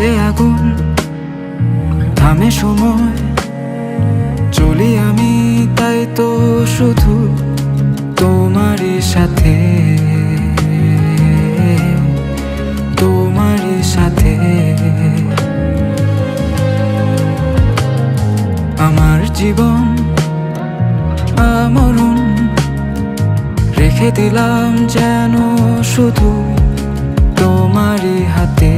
জ্বলে আগুন, থামে সময়, চলি আমি তাই তো শুধু তোমারই সাথে, তোমারই সাথে। আমার জীবন আমরণ রেখে দিলাম যেন শুধু তোমারই হাতে,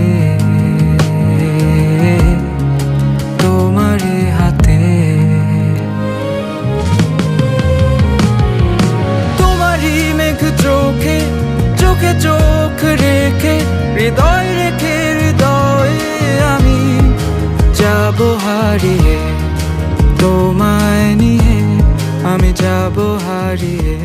তোমারই হাতে। তোমারই মেঘ চোখে, চোখে চোখ রেখে, হৃদয় রেখে হৃদয়ে আমি যাব হারিয়ে, তোমায় নিয়ে আমি যাব হারিয়ে।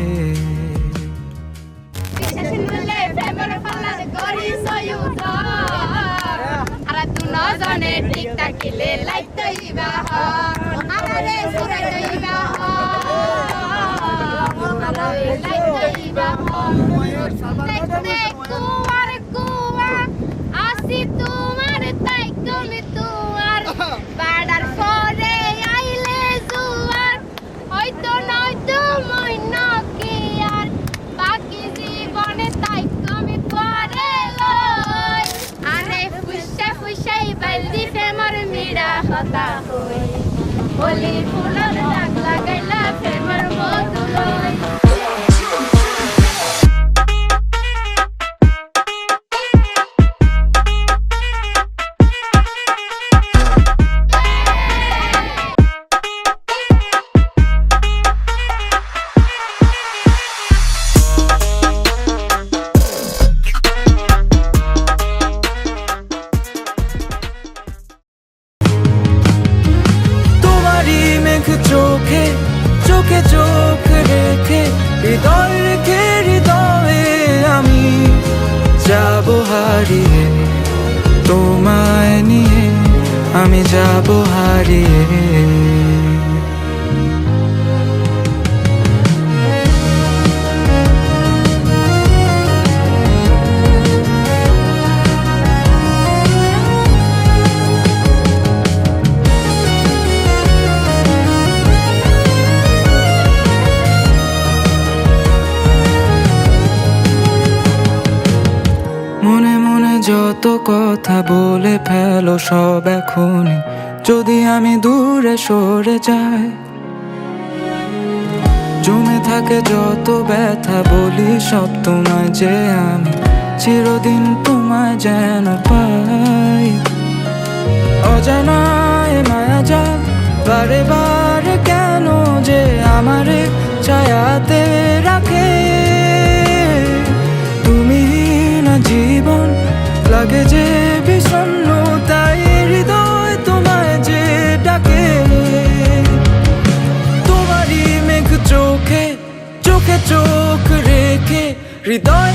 Holy fulan dag lagaila femar boduloi চোখে চোখে চোখ রেখে, হৃদয় রেখে হৃদয়ে আমি যাব হারিয়ে, তোমায় নিয়ে আমি যাব হারিয়ে। মনে মনে যত কথা বলে ফেলো সব এখনই, যদি আমি দূরে সরে যাই। জমে থাকে যত ব্যথা বলি সব তোমায় যে আমি চিরদিন তোমায় যেন পাই। অজানায় মায়া যায় বারে বারে কেন যে আমারে ছায়াতে রাখে। তুমি না জীবন লাগে যে বিষণ্ণ, তাই হৃদয় তোমায় যে ডাকে। তোমারই মেঘ চোখে চোখে চোখ রেখে, হৃদয়